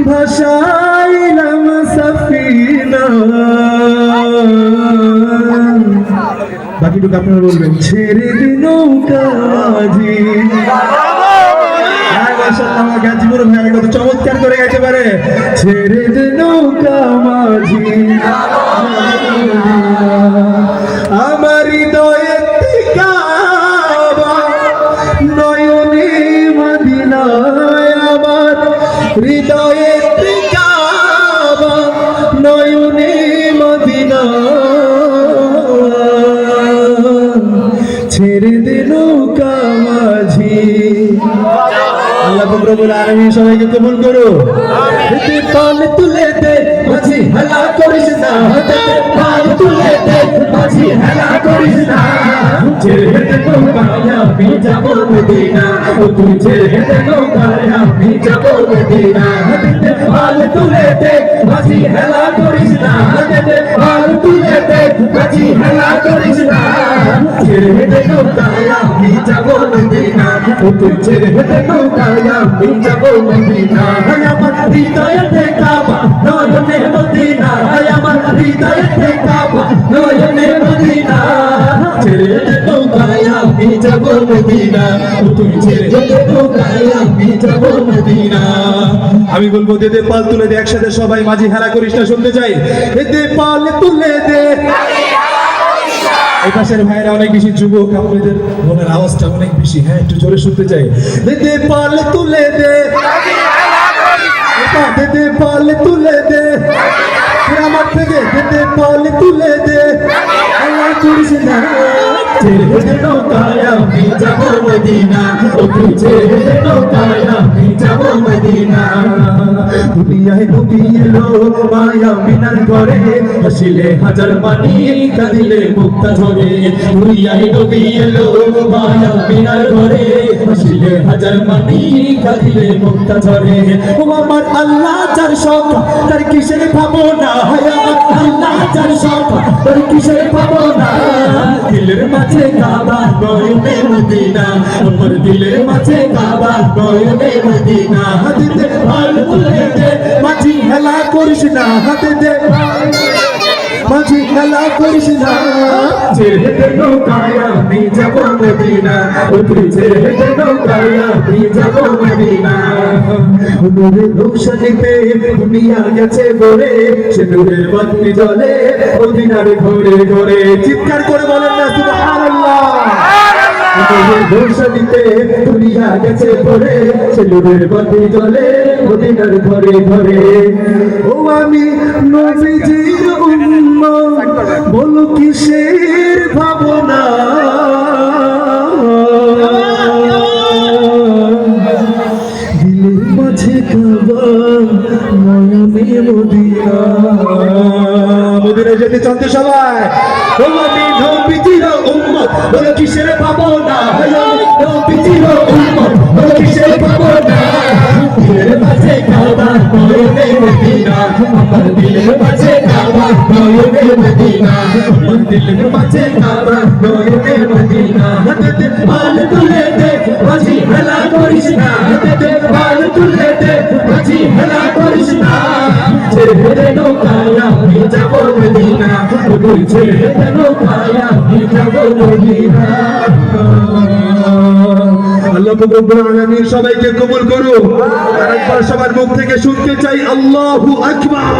ভাসাইলাম সাফিনা। বাকিটুকু আপনারা বলবেন। ছেড়ে দে নৌকা মাঝি। আমার গাজীপুর ভাইয়ের কত চমৎকার করে গাইতে পারে। ছেড়ে দে নৌকা মাঝি আমার হৃদয়ে কাবা, নয়নে মদিনা আমার হৃদয়ে কাবা, নয়নে মদিনা। ছেড়ে দে নৌকা মাঝি। আল্লাহ রব্বুল আলামিন সবাইকে কবুল করো। হাতে পাল তুলে দে মাঝি হেলা করিস না, হাতে পাল তুলে দে মাঝি হেলা করিস না। ছেড়ে দে নৌকায় আমি যাব মদিনা, ও তুই ছেড়ে দে নৌকায় আমি যাব মদিনা। হাতে পাল তুলে দে মাঝি হেলা করিস না, হাতে পাল তুলে দে মাঝি হেলা করিস না। ছেড়ে দে নৌকায় আমি যাব মদিনা, ও তুই ছেড়ে দে নৌকায় আমি যাব মদিনা। আমার হৃদয়ে কাবা, নয়নে মদিনা, আমার হৃদয়ে কাবা, নয়নে মদিনা। ছেড়ে দে নৌকায় আমি যাব মদিনা, ও তুই ছেড়ে দে নৌকায় আমি যাব মদিনা। আমি বলবো দে দে পাল তুলে দে, একসাথে সবাই মাঝি হেলা করিস না শুনতে চাই। দে পাল তুলে দে। এই পাশের ভাইরা অনেক বেশি যুবক, আপনাদের মনের আওয়াজটা অনেক বেশি, হ্যাঁ একটু জোরে শুনতে চাই। দে পাল তুলে দে, দে পাল তুলে দে আমার থেকে, দে পাল তুলে দে। আল্লাহ করিস না। ছেড়ে দে নৌকায় আমি যাব মদিনা, ও তুই ছেড়ে দে নৌকায় আমি যাব মদিনা। দুনিয়ায় নবী এলো মায়া মিনার ঘরে, হাসিলে হাজার পানি কাঁদিলে মুক্তা ঝরে। দুনিয়ায় নবী এলো মায়া মিনার ঘরে, হাসিলে হাজার পানি কাঁদিলে মুক্তা ঝরে। ও আমার আল্লাহ যার শখ তার কিসের ভাবনা, হয় আমার আল্লাহ যার শখ তার কিসের ভাবনা। দিলের মাঝে কাবা, নয়নে মদিনা, আমার দিলের মাঝে কাবা, নয়নে মদিনা। হাতে দে পাল তুলে দে মাঝি হেলা করিস না, হাতে দে মাঝি হেলা করিস না। ছেড়ে দে নৌকায় আমি যাব মদিনা, ও তুই ছেড়ে দে নৌকায় আমি যাব মদিনা। নূরের রোশনীতে দুনিয়া গেছে ভরে, সে নূরের বাতি জ্বলে মদিনার ঘরে ঘরে। চিৎকার করে বলেন না সুবহানাল্লাহ। নূরের রোশনীতে দুনিয়া গেছে ভরে, সে নূরের বাতি জ্বলে মদিনার ঘরে ঘরে। ও আমি নবীজির উম্মত, বলো কিসের ভাবনা। দিলের মাঝে কাবা, নয়নে মদিনা। মদিনায় যেতে চান তো সবাই? ও আমি নবীজির উম্মত, বলো কিসের ভাবনা। নবীজির উম্মত, বলো কিসের ভাবনা। দিলের মাঝে কাবা, নয়নে মদিনা, আমার দিলের মাঝে কাবা, নয়নে মদিনা, আমার দিলের মাঝে কাবা, নয়নে মদিনা। হাতে দে পাল তুলে দে মাঝি হেলা করিস না, হাতে দে পাল তুলে দে মাঝি হেলা করিস না। ছেড়ে দে নৌকায় আমি যাব মদিনা, ও তুই ছেড়ে দে নৌকায় আমি যাব মদিনা। আল্লাহ রব্বুল আলামিন সবাইকে কবুল করুন। আরেকবার সবার মুখ থেকে শুনতে চাই আল্লাহু আকবার।